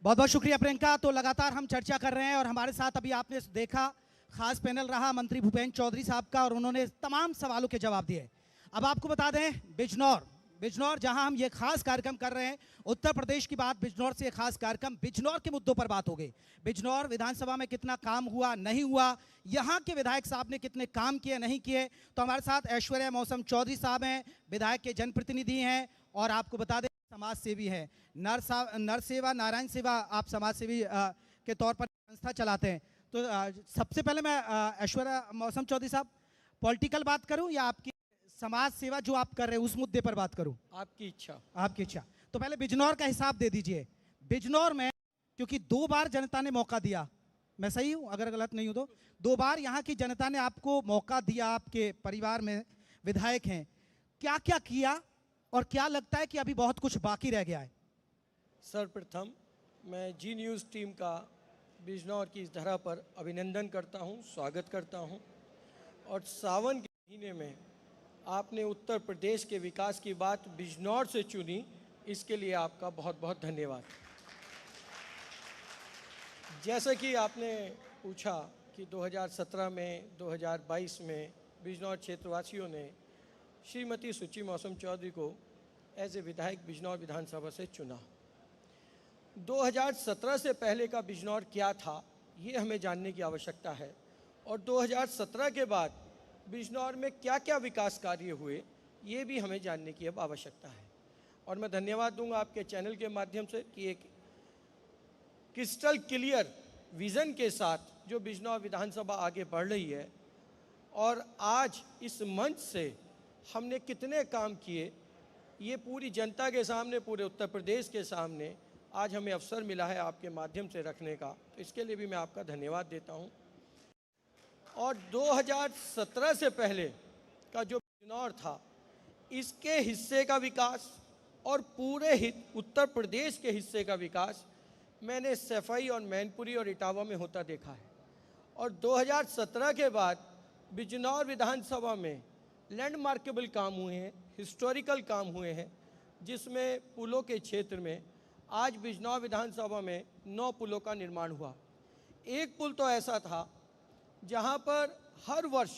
बहुत बहुत शुक्रिया प्रियंका। तो लगातार हम चर्चा कर रहे हैं और हमारे साथ अभी आपने देखा खास पैनल रहा मंत्री भूपेंद्र चौधरी साहब का और उन्होंने तमाम सवालों के जवाब दिए। अब आपको बता दें बिजनौर जहां हम ये खास कार्यक्रम कर रहे हैं, उत्तर प्रदेश की बात, बिजनौर से खास कार्यक्रम, बिजनौर के मुद्दों पर बात हो गई। बिजनौर विधानसभा में कितना काम हुआ नहीं हुआ, यहाँ के विधायक साहब ने कितने काम किए नहीं किए। तो हमारे साथ ऐश्वर्या मौसम चौधरी साहब हैं, विधायक के जनप्रतिनिधि हैं और आपको बता दें समाज सेवी है। नर सेवा नारायण सेवा आप समाज सेवी के तौर पर संस्था चलाते हैं। तो सबसे पहले मैं ऐश्वर्या मौसम चौधरी साहब, पॉलिटिकल बात करूं या आपकी समाज सेवा जो आप कर रहे हैं उस मुद्दे पर बात करूं? आपकी इच्छा। आपकी इच्छा। तो पहले बिजनौर का हिसाब दे दीजिए। बिजनौर में क्योंकि 2 बार जनता ने मौका दिया, मैं सही हूं अगर गलत नहीं हूं तो? 2 बार यहाँ की जनता ने आपको मौका दिया, आपके परिवार में विधायक हैं, क्या क्या किया और क्या लगता है कि अभी बहुत कुछ बाकी रह गया है? सर्वप्रथम मैं जी न्यूज़ टीम का बिजनौर की इस धरा पर अभिनंदन करता हूं, स्वागत करता हूं। और सावन के महीने में आपने उत्तर प्रदेश के विकास की बात बिजनौर से चुनी, इसके लिए आपका बहुत बहुत धन्यवाद। जैसा कि आपने पूछा कि 2017 में 2022 में बिजनौर क्षेत्रवासियों ने श्रीमती सुची मौसम चौधरी को एज ए विधायक बिजनौर विधानसभा से चुना। 2017 से पहले का बिजनौर क्या था, ये हमें जानने की आवश्यकता है। और 2017 के बाद बिजनौर में क्या क्या विकास कार्य हुए, ये भी हमें जानने की अब आवश्यकता है। और मैं धन्यवाद दूंगा आपके चैनल के माध्यम से कि एक क्रिस्टल क्लियर विज़न के साथ जो बिजनौर विधानसभा आगे बढ़ रही है और आज इस मंच से हमने कितने काम किए, ये पूरी जनता के सामने, पूरे उत्तर प्रदेश के सामने आज हमें अवसर मिला है आपके माध्यम से रखने का, तो इसके लिए भी मैं आपका धन्यवाद देता हूं। और 2017 से पहले का जो बिजनौर था, इसके हिस्से का विकास और पूरे उत्तर प्रदेश के हिस्से का विकास मैंने सफाई और मैनपुरी और इटावा में होता देखा है। और 2017 के बाद बिजनौर विधानसभा में लैंडमार्केबल काम हुए हैं, हिस्टोरिकल काम हुए हैं, जिसमें पुलों के क्षेत्र में आज बिजनौर विधानसभा में 9 पुलों का निर्माण हुआ। एक पुल तो ऐसा था जहां पर हर वर्ष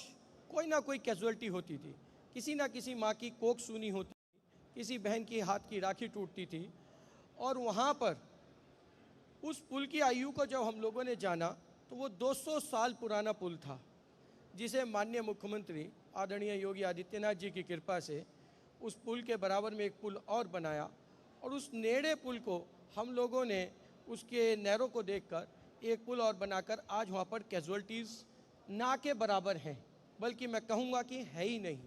कोई ना कोई कैजुअल्टी होती थी, किसी ना किसी माँ की कोख सूनी होती थी, किसी बहन की हाथ की राखी टूटती थी। और वहाँ पर उस पुल की आयु को जब हम लोगों ने जाना तो वो 200 साल पुराना पुल था, जिसे माननीय मुख्यमंत्री आदरणीय योगी आदित्यनाथ जी की कृपा से उस पुल के बराबर में एक पुल और बनाया। और उस नेड़े पुल को हम लोगों ने उसके नहरों को देखकर एक पुल और बनाकर आज वहाँ पर कैजुअल्टीज़ ना के बराबर हैं, बल्कि मैं कहूँगा कि है ही नहीं।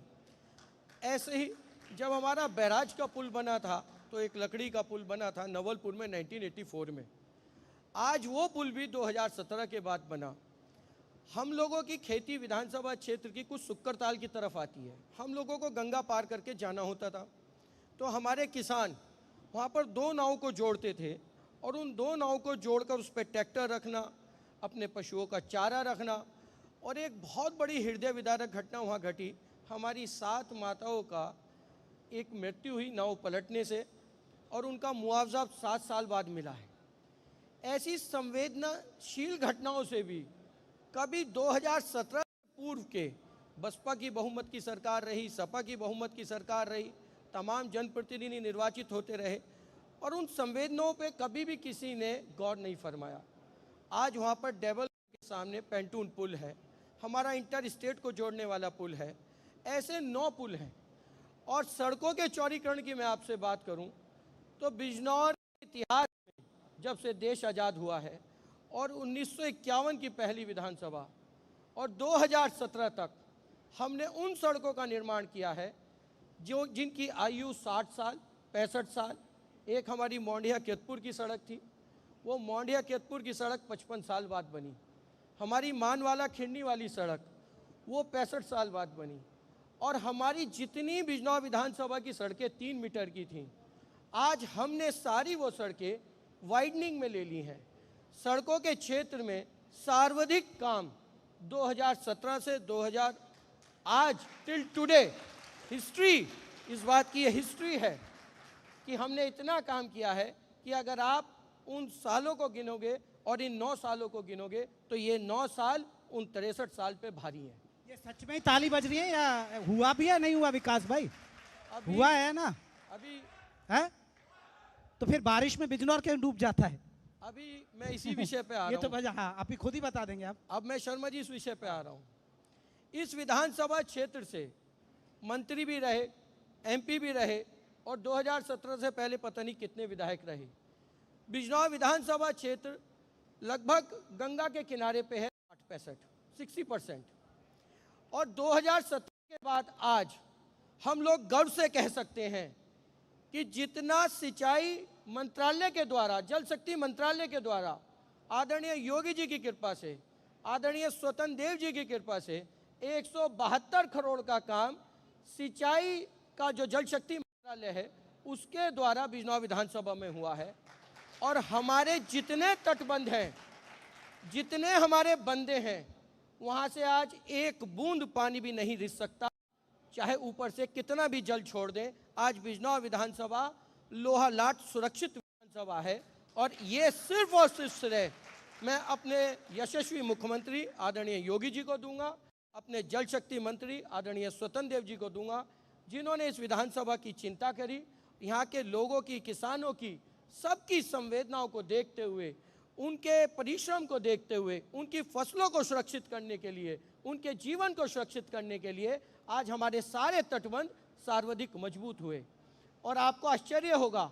ऐसे ही जब हमारा बैराज का पुल बना था तो एक लकड़ी का पुल बना था नवलपुर में 1984 में। आज वो पुल भी 2017 के बाद बना। हम लोगों की खेती विधानसभा क्षेत्र की कुछ सुक्करताल की तरफ आती है, हम लोगों को गंगा पार करके जाना होता था। तो हमारे किसान वहाँ पर 2 नाव को जोड़ते थे और उन 2 नाव को जोड़कर उस पर ट्रैक्टर रखना, अपने पशुओं का चारा रखना। और एक बहुत बड़ी हृदय विदारक घटना वहाँ घटी, हमारी 7 माताओं का एक मृत्यु हुई नाव पलटने से और उनका मुआवजा 7 साल बाद मिला है। ऐसी संवेदनाशील घटनाओं से भी कभी 2017 पूर्व के बसपा की बहुमत की सरकार रही, सपा की बहुमत की सरकार रही, तमाम जनप्रतिनिधि निर्वाचित होते रहे और उन संवेदनाओं पे कभी भी किसी ने गौर नहीं फरमाया। आज वहाँ पर डेवल के सामने पेंटून पुल है, हमारा इंटर स्टेट को जोड़ने वाला पुल है, ऐसे 9 पुल हैं। और सड़कों के चौड़ीकरण की मैं आपसे बात करूं तो बिजनौर के इतिहास में जब से देश आज़ाद हुआ है और 1951 की पहली विधानसभा और 2017 तक हमने उन सड़कों का निर्माण किया है जो जिनकी आयु 60 साल 65 साल। एक हमारी मोंडिया केतपुर की सड़क थी, वो मोंडिया केतपुर की सड़क 55 साल बाद बनी। हमारी मानवाला खिंडी वाली सड़क वो 65 साल बाद बनी। और हमारी जितनी बिजनौर विधानसभा की सड़कें 3 मीटर की थीं, आज हमने सारी वो सड़कें वाइडनिंग में ले ली हैं। सड़कों के क्षेत्र में सर्वाधिक काम 2017 से 2000 आज टिल टुडे, हिस्ट्री इस बात की हिस्ट्री है कि हमने इतना काम किया है कि अगर आप उन सालों को गिनोगे और इन 9 सालों को गिनोगे तो ये 9 साल उन 63 साल पे भारी हैं। ये सच में ही ताली बज रही है या हुआ भी है नहीं हुआ विकास भाई? अभी हुआ है ना? अभी है तो फिर बारिश में बिजनौर क्यों डूब जाता है? अभी मैं इसी विषय पे आ ये रहा तो हूँ। वजह, हाँ आप ही खुद ही बता देंगे आप। अब मैं शर्मा जी इस विषय पे आ रहा हूँ। इस विधानसभा क्षेत्र से मंत्री भी रहे, एमपी भी रहे और 2017 से पहले पता नहीं कितने विधायक रहे। बिजनौर विधानसभा क्षेत्र लगभग गंगा के किनारे पे है, 60% और 2017 के बाद आज हम लोग गर्व से कह सकते हैं कि जितना सिंचाई मंत्रालय के द्वारा, जल शक्ति मंत्रालय के द्वारा आदरणीय योगी जी की कृपा से, आदरणीय स्वतंत्र देव जी की कृपा से 172 करोड़ का काम सिंचाई का जो जल शक्ति मंत्रालय है उसके द्वारा बिजनौर विधानसभा में हुआ है। और हमारे जितने तटबंध हैं, जितने हमारे बंदे हैं, वहाँ से आज एक बूंद पानी भी नहीं रिस सकता, चाहे ऊपर से कितना भी जल छोड़ दें। आज बिजनौर विधानसभा लोहा लाट सुरक्षित विधानसभा है और ये सिर्फ और सिर्फ श्रेय मैं अपने यशस्वी मुख्यमंत्री आदरणीय योगी जी को दूंगा, अपने जल शक्ति मंत्री आदरणीय स्वतंत्र देव जी को दूंगा, जिन्होंने इस विधानसभा की चिंता करी, यहाँ के लोगों की, किसानों की, सबकी संवेदनाओं को देखते हुए, उनके परिश्रम को देखते हुए, उनकी फसलों को सुरक्षित करने के लिए, उनके जीवन को सुरक्षित करने के लिए आज हमारे सारे तटबंध सर्वाधिक मजबूत हुए। और आपको आश्चर्य होगा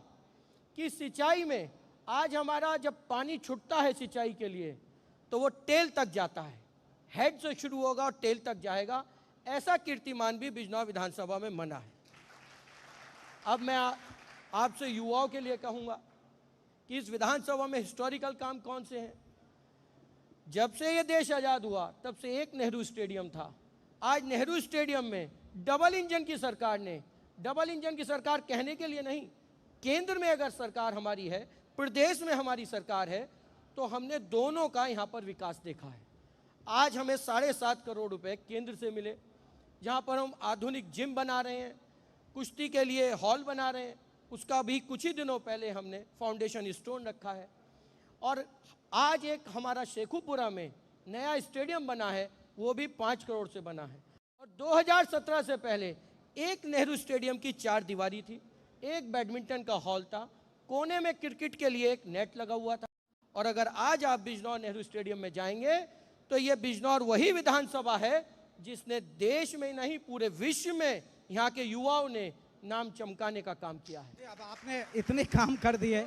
कि सिंचाई में आज हमारा जब पानी छूटता है सिंचाई के लिए तो वो टेल तक जाता है, हेड से शुरू होगा और टेल तक जाएगा। ऐसा कीर्तिमान भी बिजनौर विधानसभा में मना है। अब मैं आपसे युवाओं के लिए कहूँगा कि इस विधानसभा में हिस्टोरिकल काम कौन से हैं। जब से ये देश आज़ाद हुआ तब से एक नेहरू स्टेडियम था। आज नेहरू स्टेडियम में डबल इंजन की सरकार ने, डबल इंजन की सरकार कहने के लिए नहीं, केंद्र में अगर सरकार हमारी है, प्रदेश में हमारी सरकार है, तो हमने दोनों का यहाँ पर विकास देखा है। आज हमें 7.5 करोड़ रुपए केंद्र से मिले, जहाँ पर हम आधुनिक जिम बना रहे हैं, कुश्ती के लिए हॉल बना रहे हैं, उसका भी कुछ ही दिनों पहले हमने फाउंडेशन स्टोन रखा है। और आज एक हमारा शेखुपुरा में नया स्टेडियम बना है, वो भी 5 करोड़ से बना है। और 2017 से पहले एक नेहरू स्टेडियम की 4 दीवारी थी, एक बैडमिंटन का हॉल था, कोने में क्रिकेट के लिए एक नेट लगा हुआ था। और अगर आज आप बिजनौर नेहरू स्टेडियम में जाएंगे तो ये बिजनौर वही विधानसभा है जिसने देश में नहीं पूरे विश्व में यहाँ के युवाओं ने नाम चमकाने का काम किया है। अब आपने इतने काम कर दिए,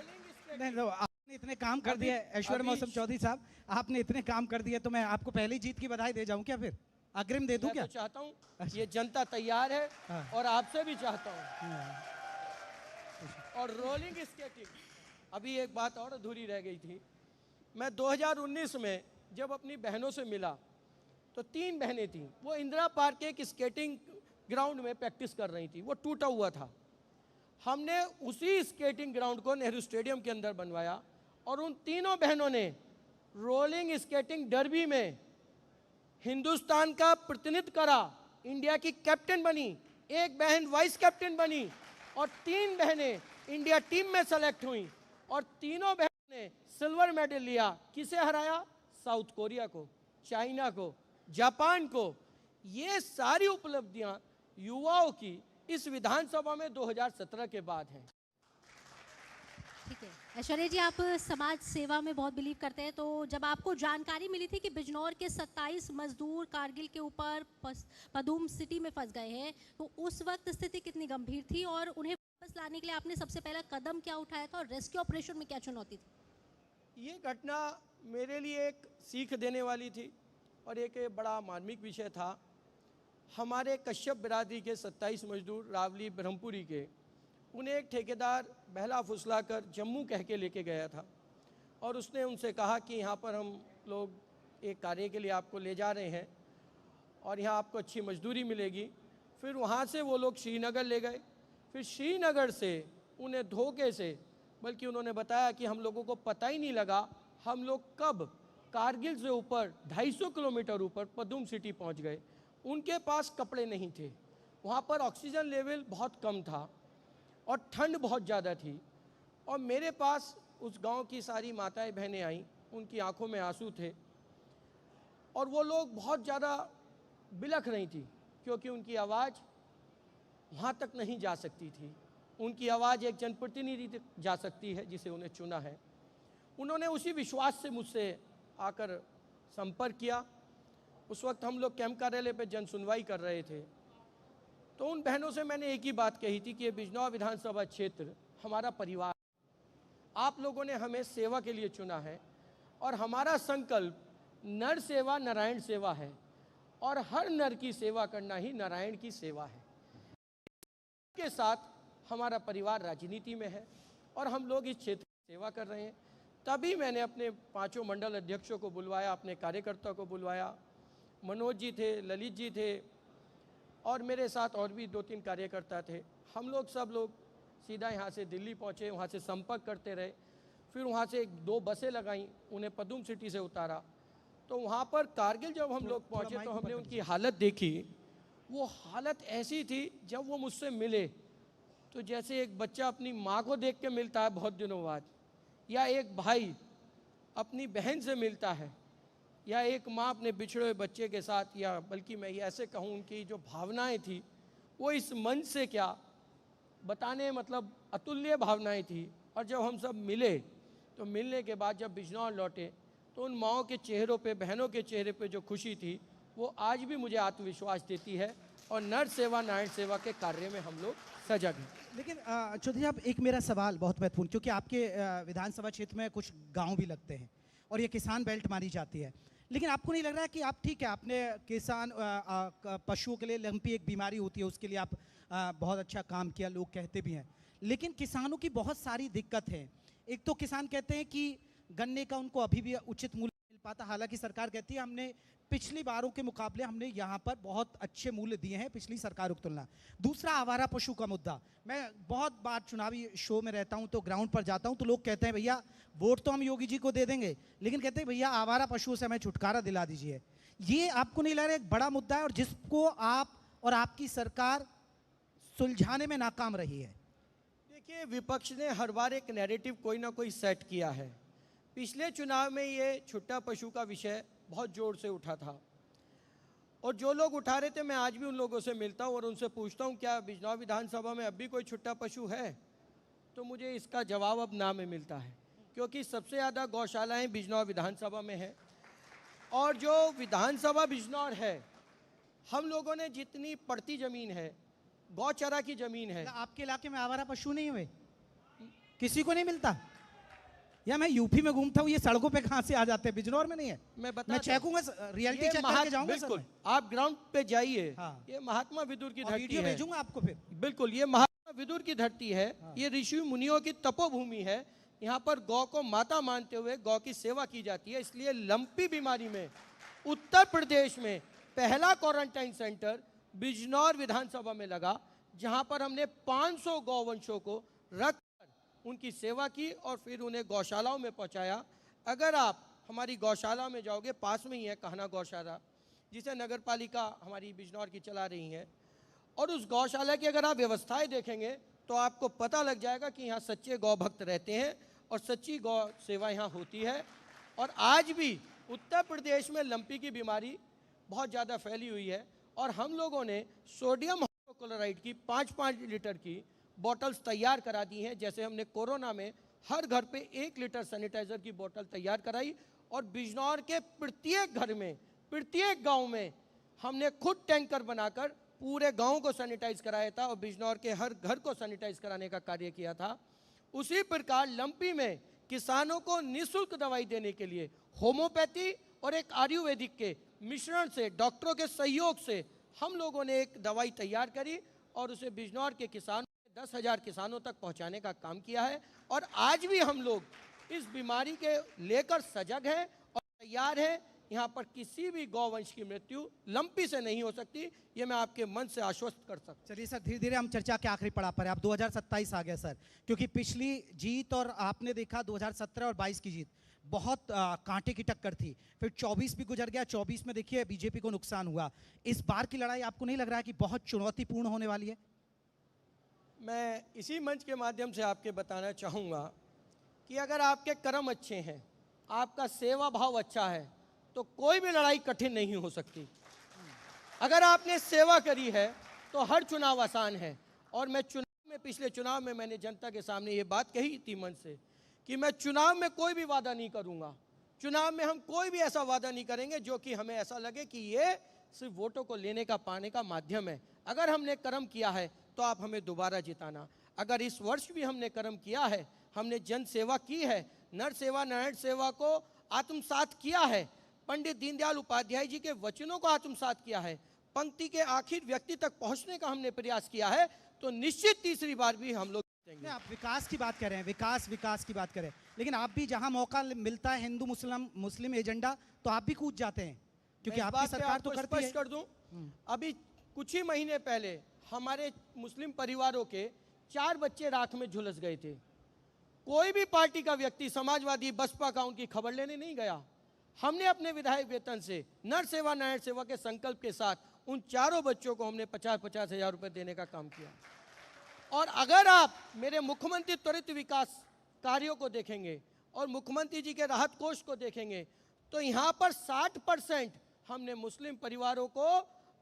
नहीं तो आपने इतने काम कर दिए ऐश्वर्य मौसम चौधरी साहब, आपने इतने काम कर दिए तो मैं आपको पहली जीत की बधाई दे जाऊं क्या? फिर अग्रिम दे दूं क्या? मैं तो चाहता हूँ, ये जनता तैयार है और आपसे भी चाहता हूँ। और रोलिंग स्केटिंग, अभी एक बात और अधूरी रह गई थी। मैं 2019 में जब अपनी बहनों से मिला तो 3 बहनें थीं, वो इंदिरा पार्क के एक स्केटिंग ग्राउंड में प्रैक्टिस कर रही थी, वो टूटा हुआ था। हमने उसी स्केटिंग ग्राउंड को नेहरू स्टेडियम के अंदर बनवाया और उन तीनों बहनों ने रोलिंग स्केटिंग डर्बी में हिंदुस्तान का प्रतिनिधित्व करा, इंडिया की कैप्टन बनी, एक बहन वाइस कैप्टन बनी और 3 बहनें इंडिया टीम में सेलेक्ट हुई और तीनों बहनों ने सिल्वर मेडल लिया। किसे हराया? साउथ कोरिया को, चाइना को, जापान को। ये सारी उपलब्धियां युवाओं की इस विधानसभा में 2017 के बाद हैं। ठीक है ऐश्वर्या जी, आप समाज सेवा में बहुत बिलीव करते हैं, तो जब आपको जानकारी मिली थी कि बिजनौर के 27 मजदूर कारगिल के ऊपर पदूम सिटी में फंस गए हैं, तो उस वक्त स्थिति कितनी गंभीर थी और उन्हें वापस लाने के लिए आपने सबसे पहला कदम क्या उठाया था और रेस्क्यू ऑपरेशन में क्या चुनौती थी? ये घटना मेरे लिए एक सीख देने वाली थी और एक बड़ा मार्मिक विषय था। हमारे कश्यप बिरादरी के 27 मजदूर रावली ब्रह्मपुरी के, उन्हें एक ठेकेदार बहला फुसला कर जम्मू कह के लेके गया था और उसने उनसे कहा कि यहाँ पर हम लोग एक कार्य के लिए आपको ले जा रहे हैं और यहाँ आपको अच्छी मजदूरी मिलेगी। फिर वहाँ से वो लोग श्रीनगर ले गए, फिर श्रीनगर से उन्हें धोखे से, बल्कि उन्होंने बताया कि हम लोगों को पता ही नहीं लगा हम लोग कब कारगिल से ऊपर 250 किलोमीटर ऊपर पदूम सिटी पहुँच गए। उनके पास कपड़े नहीं थे, वहाँ पर ऑक्सीजन लेवल बहुत कम था और ठंड बहुत ज़्यादा थी और मेरे पास उस गांव की सारी माताएं बहनें आईं, उनकी आंखों में आंसू थे और वो लोग बहुत ज़्यादा बिलख रही थी क्योंकि उनकी आवाज़ वहाँ तक नहीं जा सकती थी। उनकी आवाज़ एक जनप्रतिनिधि तक जा सकती है जिसे उन्हें चुना है। उन्होंने उसी विश्वास से मुझसे आकर संपर्क किया। उस वक्त हम लोग कैंप कार्यालय पर जन सुनवाई कर रहे थे, तो उन बहनों से मैंने एक ही बात कही थी कि ये बिजनौर विधानसभा क्षेत्र हमारा परिवार, आप लोगों ने हमें सेवा के लिए चुना है और हमारा संकल्प नर सेवा नारायण सेवा है और हर नर की सेवा करना ही नारायण की सेवा है। के साथ हमारा परिवार राजनीति में है और हम लोग इस क्षेत्र की सेवा कर रहे हैं। तभी मैंने अपने 5 मंडल अध्यक्षों को बुलवाया, अपने कार्यकर्ता को बुलवाया। मनोज जी थे, ललित जी थे और मेरे साथ और भी 2-3 कार्यकर्ता थे। हम लोग सब लोग सीधा यहाँ से दिल्ली पहुँचे, वहाँ से संपर्क करते रहे। फिर वहाँ से 2 बसें लगाईं, उन्हें पदुम सिटी से उतारा। तो वहाँ पर कारगिल जब हम लोग पहुँचे तो हमने उनकी हालत देखी। वो हालत ऐसी थी, जब वो मुझसे मिले तो जैसे एक बच्चा अपनी माँ को देख के मिलता है बहुत दिनों बाद, या एक भाई अपनी बहन से मिलता है, या एक माँ अपने बिछड़े हुए बच्चे के साथ, या बल्कि मैं ये ऐसे कहूँ उनकी जो भावनाएं थी वो इस मंच से क्या बताने, मतलब अतुल्य भावनाएं थी। और जब हम सब मिले तो मिलने के बाद जब बिजनौर लौटे तो उन माँओं के चेहरों पे, बहनों के चेहरे पे जो खुशी थी वो आज भी मुझे आत्मविश्वास देती है और नर सेवा नारायण सेवा के कार्य में हम लोग सजग हैं। लेकिन चौधरी साहब, एक मेरा सवाल बहुत महत्वपूर्ण, क्योंकि आपके विधानसभा क्षेत्र में कुछ गांव भी लगते हैं और ये किसान बेल्ट मानी जाती है, लेकिन आपको नहीं लग रहा है कि आप, ठीक है आपने किसान पशुओं के लिए लंपी एक बीमारी होती है उसके लिए आप बहुत अच्छा काम किया, लोग कहते भी हैं, लेकिन किसानों की बहुत सारी दिक्कत है। एक तो किसान कहते हैं कि गन्ने का उनको अभी भी उचित मूल्य मिल पाता, हालांकि सरकार कहती है हमने पिछली बारों के मुकाबले हमने यहाँ पर बहुत अच्छे मूल्य दिए हैं पिछली सरकारों की तुलना। दूसरा, आवारा पशु का मुद्दा। मैं बहुत बार चुनावी शो में रहता हूँ तो ग्राउंड पर जाता हूँ तो लोग कहते हैं भैया वोट तो हम योगी जी को दे देंगे, लेकिन कहते हैं भैया आवारा पशुओं से हमें छुटकारा दिला दीजिए। ये आपको नहीं लग रहा है एक बड़ा मुद्दा है और जिसको आप और आपकी सरकार सुलझाने में नाकाम रही है? देखिए, विपक्ष ने हर बार एक नैरेटिव कोई ना कोई सेट किया है। पिछले चुनाव में ये छुट्टा पशु का विषय बहुत जोर से उठा था और जो लोग उठा रहे थे मैं आज भी उन लोगों से मिलता हूँ और उनसे पूछता हूँ क्या बिजनौर विधानसभा में अब भी कोई छुट्टा पशु है, तो मुझे इसका जवाब अब ना में मिलता है, क्योंकि सबसे ज़्यादा गौशालाएं बिजनौर विधानसभा में है। और जो विधानसभा बिजनौर है, हम लोगों ने जितनी पड़ती ज़मीन है, गौचरा की ज़मीन है। आपके इलाके में आवारा पशु नहीं हुए? किसी को नहीं मिलता? या मैं यूपी में घूमता हूँ, ये सड़कों पे कहाँ से आ जाते हैं, बिजनौर में नहीं है? मैं चेकूंगा, रियलिटी चेक करके जाऊंगा। बिल्कुल, आप ग्राउंड पे जाइए। हाँ। ये महात्मा विदुर की धरती वीडियो है। भेजूंगा आपको फिर। बिल्कुल, ये महात्मा विदुर की धरती है। हाँ। ये ऋषि मुनियों की तपोभूमि है। यहाँ पर गौ को माता मानते हुए गौ की सेवा की जाती है। इसलिए लंपी बीमारी में उत्तर प्रदेश में पहला क्वारंटाइन सेंटर बिजनौर विधानसभा में लगा, जहाँ पर हमने 500 गौवंशों को रख उनकी सेवा की और फिर उन्हें गौशालाओं में पहुंचाया। अगर आप हमारी गौशाला में जाओगे, पास में ही है कहना गौशाला, जिसे नगर पालिका हमारी बिजनौर की चला रही है, और उस गौशाला की अगर आप व्यवस्थाएं देखेंगे तो आपको पता लग जाएगा कि यहाँ सच्चे गौ भक्त रहते हैं और सच्ची गौ सेवा यहाँ होती है। और आज भी उत्तर प्रदेश में लंपी की बीमारी बहुत ज़्यादा फैली हुई है और हम लोगों ने सोडियम हाइपोक्लोराइड की 5-5 लीटर की बॉटल्स तैयार करा दी हैं। जैसे हमने कोरोना में हर घर पे 1 लीटर सैनिटाइजर की बोतल तैयार कराई और बिजनौर के प्रत्येक घर में, प्रत्येक गांव में हमने खुद टैंकर बनाकर पूरे गांव को सैनिटाइज कराया था और बिजनौर के हर घर को सैनिटाइज कराने का कार्य किया था। उसी प्रकार लंपी में किसानों को निःशुल्क दवाई देने के लिए होम्योपैथी और एक आयुर्वेदिक के मिश्रण से, डॉक्टरों के सहयोग से हम लोगों ने एक दवाई तैयार करी और उसे बिजनौर के किसान 10,000 किसानों तक पहुंचाने का काम किया है। और आज भी हम लोग इस बीमारी के लेकर सजग हैं और तैयार हैं। यहाँ पर किसी भी गौवंश की मृत्यु लंपी से नहीं हो सकती, ये मैं आपके मन से आश्वस्त कर सकता हूँ। चलिए सर, धीरे धीरे हम चर्चा के आखिरी पड़ाव पर है। अब 2027 आ गया सर, क्योंकि पिछली जीत और आपने देखा 2017 और 22 की जीत बहुत कांटे की टक्कर थी, फिर 24 भी गुजर गया। 24 में देखिए बीजेपी को नुकसान हुआ। इस बार की लड़ाई आपको नहीं लग रहा है कि बहुत चुनौतीपूर्ण होने वाली है? मैं इसी मंच के माध्यम से आपके बताना चाहूँगा कि अगर आपके कर्म अच्छे हैं, आपका सेवा भाव अच्छा है, तो कोई भी लड़ाई कठिन नहीं हो सकती। अगर आपने सेवा करी है तो हर चुनाव आसान है। और मैं पिछले चुनाव में मैंने जनता के सामने ये बात कही थी मन से कि मैं चुनाव में कोई भी वादा नहीं करूंगा। चुनाव में हम कोई भी ऐसा वादा नहीं करेंगे जो कि हमें ऐसा लगे कि ये सिर्फ वोटों को लेने का, पाने का माध्यम है। अगर हमने कर्म किया है तो आप हमें दोबारा जिताना। अगर इस वर्ष भी हमने कर्म किया है, हमने जन सेवा की है, नर सेवा नारायण सेवा को आत्मसात किया है, पंडित दीनदयाल उपाध्याय जी के वचनों को आत्मसात किया है, पंक्ति के आखिर व्यक्ति तक पहुंचने का हमने प्रयास किया है, तो निश्चित तीसरी बार भी हम लोग जीतेंगे। आप विकास की बात कर रहे हैं, विकास की बात करें, लेकिन आप भी जहां मौका मिलता है हिंदू मुस्लिम एजेंडा तो आप भी कूद जाते हैं, क्योंकि आपकी सरकार तो करती है। कर दूं, अभी कुछ ही महीने पहले हमारे मुस्लिम परिवारों के 4 बच्चे राख में झुलस गए थे। कोई भी पार्टी का व्यक्ति, समाजवादी, बसपा का, उनकी खबर लेने नहीं गया। हमने अपने विधायक वेतन से नर सेवा नारायण सेवा के संकल्प के साथ उन 4 बच्चों को हमने 50-50 हजार रुपए देने का काम किया। और अगर आप मेरे मुख्यमंत्री त्वरित विकास कार्यों को देखेंगे और मुख्यमंत्री जी के राहत कोष को देखेंगे तो यहाँ पर 60% हमने मुस्लिम परिवारों को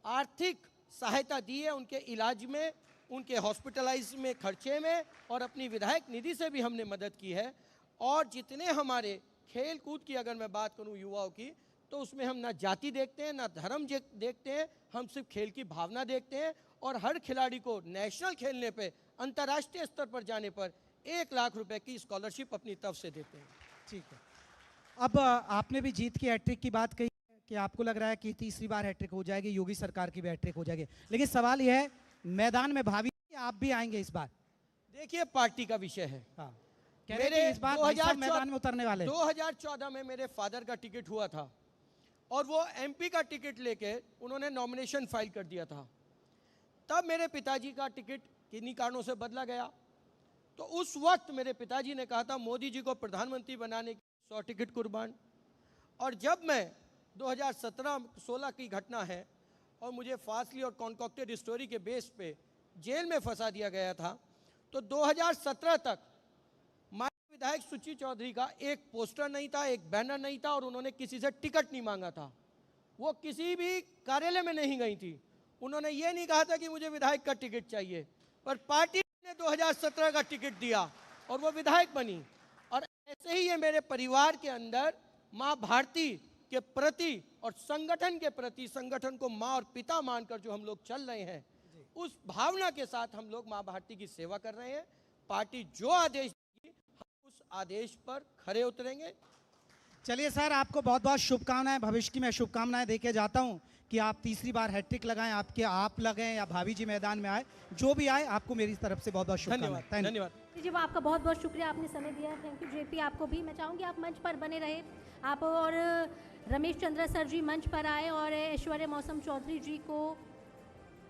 आर्थिक सहायता दी है, उनके इलाज में, उनके हॉस्पिटलाइज में खर्चे में, और अपनी विधायक निधि से भी हमने मदद की है। और जितने हमारे खेल कूद की अगर मैं बात करूं युवाओं की, तो उसमें हम ना जाति देखते हैं ना धर्म देखते हैं, हम सिर्फ खेल की भावना देखते हैं। और हर खिलाड़ी को नेशनल खेलने पे, अंतर्राष्ट्रीय स्तर पर जाने पर 1 लाख रुपए की स्कॉलरशिप अपनी तरफ से देते हैं। ठीक है, अब आपने भी जीत की हैट्रिक की बात कही कि आपको लग रहा है कि तीसरी बार हैट्रिक हो जाएगी, योगी सरकार की भी हैट्रिक हो जाएगी, लेकिन सवाल यह है मैदान में भावी आप भी आएंगे इस बार? देखिए, पार्टी का विषय है। हाँ, मेरे इस बार 2014 मैदान में उतरने वाले। 2014 में मेरे फादर का टिकट हुआ था और वो एमपी का टिकट लेके उन्होंने नॉमिनेशन फाइल कर दिया था। तब मेरे पिताजी का टिकट किन्हीं कारणों से बदला गया। तो उस वक्त मेरे पिताजी ने कहा था मोदी जी को प्रधानमंत्री बनाने की 100 टिकट कुर्बान। और जब मैं 2017-16 की घटना है और मुझे फांसी और कॉन्कॉक्टेड स्टोरी के बेस पे जेल में फंसा दिया गया था, तो 2017 तक माननीय विधायक सुची चौधरी का एक पोस्टर नहीं था, एक बैनर नहीं था, और उन्होंने किसी से टिकट नहीं मांगा था। वो किसी भी कार्यालय में नहीं गई थी। उन्होंने ये नहीं कहा था कि मुझे विधायक का टिकट चाहिए, पर पार्टी ने 2017 का टिकट दिया और वो विधायक बनी। और ऐसे ही ये मेरे परिवार के अंदर माँ भारती के प्रति और संगठन के प्रति, संगठन को माँ और पिता मानकर जो हम लोग चल रहे हैं, उस भावना के साथ हम लोग माँ भारती की सेवा कर रहे हैं। पार्टी जो आदेश देगी हम उस आदेश पर खरे उतरेंगे। चलिए सर, आपको बहुत बहुत शुभकामनाएं, भविष्य की मैं शुभकामनाएं देके जाता हूं कि आप तीसरी बार हैट्रिक लगाएं, आप लगें या भाभी जी मैदान में आए, जो भी आए, आपको मेरी तरफ से बहुत बहुत शुभकामनाएं। धन्यवाद। जी, आपका बहुत बहुत शुक्रिया, आपने समय दिया। Thank you JP. आपको भी मैं चाहूँगी आप मंच पर बने रहे। आप और रमेश चंद्र सर जी मंच पर आए और ऐश्वर्या मौसम चौधरी जी को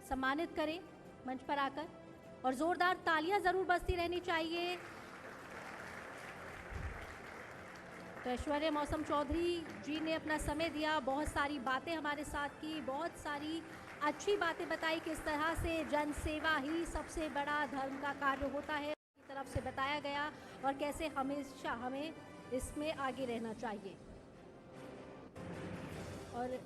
सम्मानित करें मंच पर आकर, और ज़ोरदार तालियां ज़रूर बजती रहनी चाहिए। तो ऐश्वर्या मौसम चौधरी जी ने अपना समय दिया, बहुत सारी बातें हमारे साथ की, बहुत सारी अच्छी बातें बताई, किस तरह से जन सेवा ही सबसे बड़ा धर्म का कार्य होता है की तरफ से बताया गया, और कैसे हमेशा हमें इसमें आगे रहना चाहिए। और